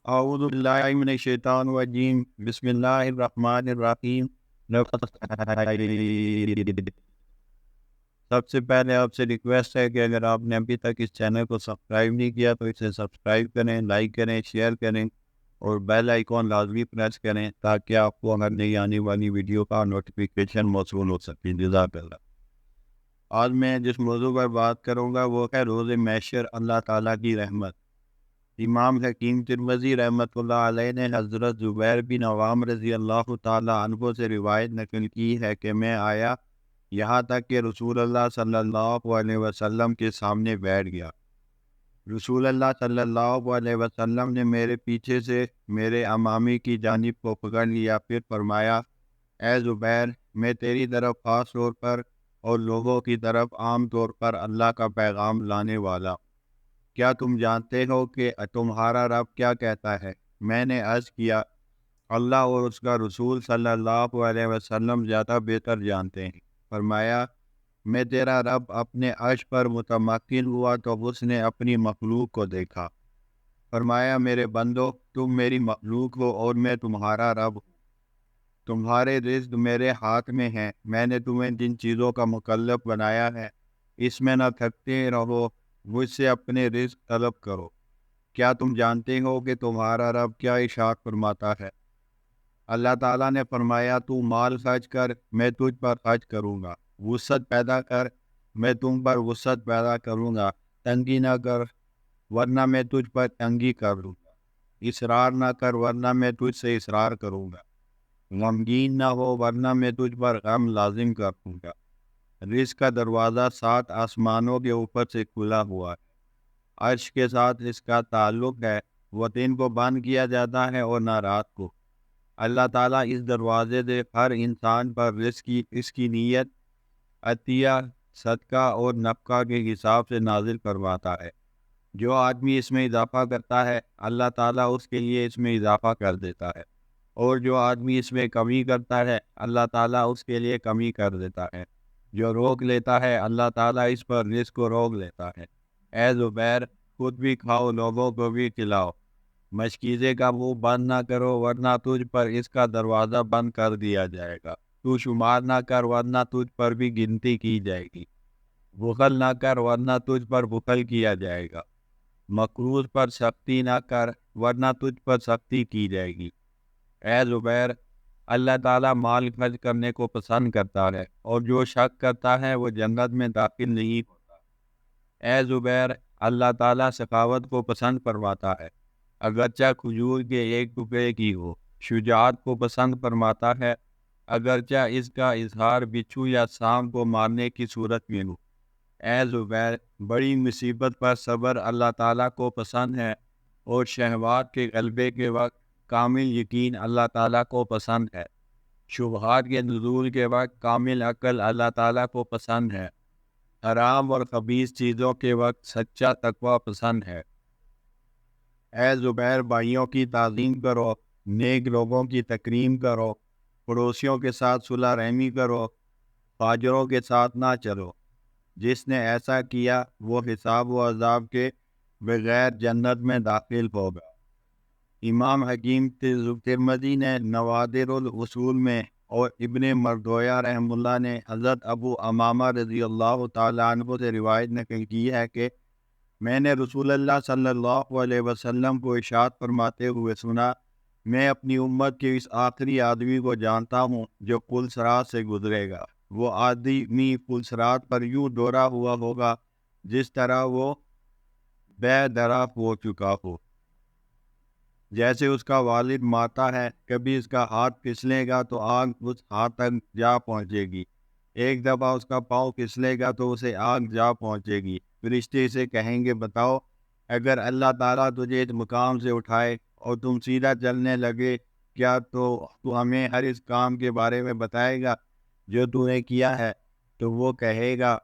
اعوذ باللہ من الشیطان الرجیم بسم اللہ الرحمن الرحیم۔ سب سے پہلے آپ سے ریکویسٹ ہے کہ اگر آپ نے ابھی تک اس چینل کو سبسکرائب نہیں کیا تو اسے سبسکرائب کریں، لائک کریں، شیئر کریں اور بیل آئیکن لازمی پریس کریں تاکہ آپ کو اگر نئی آنے والی ویڈیو کا نوٹیفیکیشن موصول ہو سکے۔ جزاک اللہ۔ آج میں جس موضوع پر بات کروں گا وہ ہے روز محشر، اللہ تعالیٰ کی رحمت۔ امام حکیم ترمذی رحمۃ اللہ علیہ نے حضرت زبیر بن عوام رضی اللہ تعالیٰ عنہ سے روایت نقل کی ہے کہ میں آیا یہاں تک کہ رسول اللہ صلی اللہ علیہ وسلم کے سامنے بیٹھ گیا۔ رسول اللہ صلی اللہ علیہ وسلم نے میرے پیچھے سے میرے امامی کی جانب کو پکڑ لیا، پھر فرمایا، اے زبیر، میں تیری طرف خاص طور پر اور لوگوں کی طرف عام طور پر اللہ کا پیغام لانے والا۔ کیا تم جانتے ہو کہ تمہارا رب کیا کہتا ہے؟ میں نے عرض کیا، اللہ اور اس کا رسول صلی اللہ علیہ وسلم زیادہ بہتر جانتے ہیں۔ فرمایا، میں تیرا رب اپنے عرش پر متمکن ہوا تو اس نے اپنی مخلوق کو دیکھا۔ فرمایا، میرے بندو، تم میری مخلوق ہو اور میں تمہارا رب ہوں۔ تمہارے رزق میرے ہاتھ میں ہیں، میں نے تمہیں جن چیزوں کا مکلف بنایا ہے اس میں نہ تھکتے رہو، مجھ سے اپنے رزق طلب کرو۔ کیا تم جانتے ہو کہ تمہارا رب کیا ارشاد فرماتا ہے؟ اللہ تعالیٰ نے فرمایا، تو مال خرچ کر، میں تجھ پر خرچ کروں گا۔ وسعت پیدا کر، میں تم پر وسعت پیدا کروں گا۔ تنگی نہ کر ورنہ میں تجھ پر تنگی کر دوں گا۔ اصرار نہ کر ورنہ میں تجھ سے اصرار کروں گا۔ غمگین نہ ہو ورنہ میں تجھ پر غم لازم کر دوں گا۔ رزق کا دروازہ 7 آسمانوں کے اوپر سے کھلا ہوا ہے، عرش کے ساتھ اس کا تعلق ہے، وہ دن کو بند کیا جاتا ہے اور نہ رات کو۔ اللہ تعالیٰ اس دروازے سے ہر انسان پر رزق کی اس کی نیت، عطیہ، صدقہ اور نفقہ کے حساب سے نازل کرواتا ہے۔ جو آدمی اس میں اضافہ کرتا ہے اللہ تعالیٰ اس کے لیے اس میں اضافہ کر دیتا ہے، اور جو آدمی اس میں کمی کرتا ہے اللہ تعالیٰ اس کے لیے کمی کر دیتا ہے۔ جو روک لیتا ہے اللہ تعالیٰ اس پر رزق کو روک لیتا ہے۔ اے زبیر، خود بھی کھاؤ، لوگوں کو بھی کھلاؤ۔ مشکیزے کا منہ بند نہ کرو ورنہ تجھ پر اس کا دروازہ بند کر دیا جائے گا۔ تو شمار نہ کر ورنہ تجھ پر بھی گنتی کی جائے گی۔ بخل نہ کر ورنہ تجھ پر بخل کیا جائے گا۔ مقروض پر سختی نہ کر ورنہ تجھ پر سختی کی جائے گی۔ اے زبیر، اللہ تعالیٰ مال خرچ کرنے کو پسند کرتا ہے، اور جو شک کرتا ہے وہ جنت میں داخل نہیں ہوتا۔ اے زبیر، اللہ تعالیٰ سخاوت کو پسند فرماتا ہے، اگرچہ کھجور کے ایک ٹکڑے کی ہو۔ شجاعت کو پسند فرماتا ہے، اگرچہ اس کا اظہار بچھو یا سانپ کو مارنے کی صورت میں ہو۔ اے زبیر، بڑی مصیبت پر صبر اللہ تعالیٰ کو پسند ہے، اور شہوات کے غلبے کے وقت کامل یقین اللہ تعالیٰ کو پسند ہے۔ شبہات کے نزول کے وقت کامل عقل اللہ تعالیٰ کو پسند ہے۔ حرام اور خبیث چیزوں کے وقت سچا تقوی پسند ہے۔ اے زبیر، بھائیوں کی تعظیم کرو، نیک لوگوں کی تکریم کرو، پڑوسیوں کے ساتھ صلح رحمی کرو، فاجروں کے ساتھ نہ چلو۔ جس نے ایسا کیا وہ حساب و عذاب کے بغیر جنت میں داخل ہوگا۔ امام حکیم ترمذی نے نوادر الاصول میں اور ابن مردویہ رحمہ اللہ نے حضرت ابو امامہ رضی اللہ تعالیٰ عنہ سے روایت نقل کی ہے کہ میں نے رسول اللہ صلی اللہ علیہ وسلم کو ارشاد فرماتے ہوئے سنا، میں اپنی امت کے اس آخری آدمی کو جانتا ہوں جو پل صراط سے گزرے گا۔ وہ آدمی پل صراط پر یوں ڈورا ہوا ہوگا جس طرح وہ بے درا ہو چکا ہو، جیسے اس کا والد مارتا ہے۔ کبھی اس کا ہاتھ پھسلے گا تو آگ اس ہاتھ تک جا پہنچے گی، ایک دفعہ اس کا پاؤں پھسلے گا تو اسے آگ جا پہنچے گی۔ فرشتے اسے کہیں گے، بتاؤ، اگر اللہ تعالیٰ تجھے اس مقام سے اٹھائے اور تم سیدھا چلنے لگے، کیا تو ہمیں ہر اس کام کے بارے میں بتائے گا جو تو نے کیا ہے؟ تو وہ کہے گا،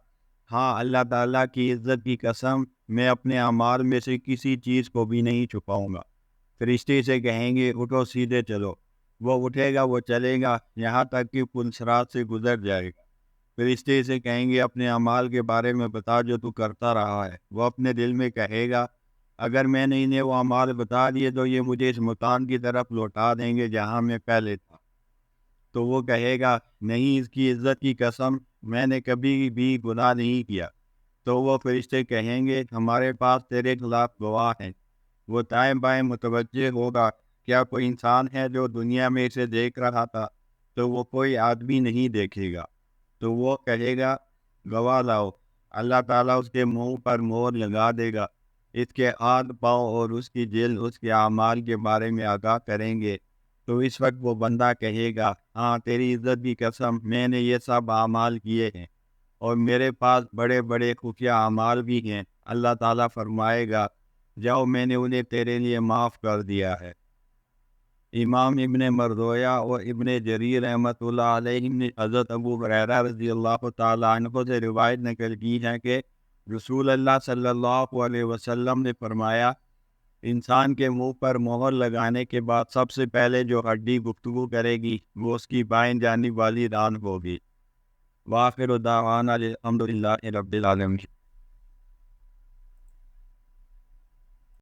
ہاں، اللہ تعالیٰ کی عزت کی قسم، میں اپنے اعمال میں سے کسی چیز کو بھی نہیں چھپاؤں گا۔ فرشتے سے کہیں گے، اٹھو، سیدھے چلو۔ وہ اٹھے گا، وہ چلے گا یہاں تک کہ پل صراط سے گزر جائے گا۔ فرشتے سے کہیں گے، اپنے اعمال کے بارے میں بتا جو تو کرتا رہا ہے۔ وہ اپنے دل میں کہے گا، اگر میں نے انہیں وہ اعمال بتا دیے تو یہ مجھے اس مکان کی طرف لوٹا دیں گے جہاں میں پہلے تھا۔ تو وہ کہے گا نہیں، اس کی عزت کی قسم، میں نے کبھی بھی گناہ نہیں کیا۔ تو وہ فرشتے کہیں گے ہمارے پاس تیرے خلاف گواہ ہیں۔ وہ دائیں بائیں متوجہ ہوگا، کیا کوئی انسان ہے جو دنیا میں اسے دیکھ رہا تھا؟ تو وہ کوئی آدمی نہیں دیکھے گا۔ تو وہ کہے گا گواہ لاؤ۔ اللہ تعالیٰ اس کے منہ پر مہر لگا دے گا، اس کے ہاتھ پاؤں اور اس کی جلد اس کے اعمال کے بارے میں آگاہ کریں گے۔ تو اس وقت وہ بندہ کہے گا ہاں تیری عزت کی قسم، میں نے یہ سب اعمال کیے ہیں اور میرے پاس بڑے بڑے خفیہ اعمال بھی ہیں۔ اللہ تعالیٰ فرمائے گا جاؤ، میں نے انہیں تیرے لیے معاف کر دیا ہے۔ امام ابن مردویہ اور ابن جریر رحمۃ اللہ علیہ نے حضرت ابو ہریرہ رضی اللہ تعالیٰ عنہ سے روایت نقل کی ہے کہ رسول اللہ صلی اللہ علیہ وسلم نے فرمایا انسان کے منہ پر مہر لگانے کے بعد سب سے پہلے جو ہڈی گفتگو کرے گی وہ اس کی بائیں جانب والی ران ہوگی۔ وآخر دعوانا الحمد للہ رب العالمین۔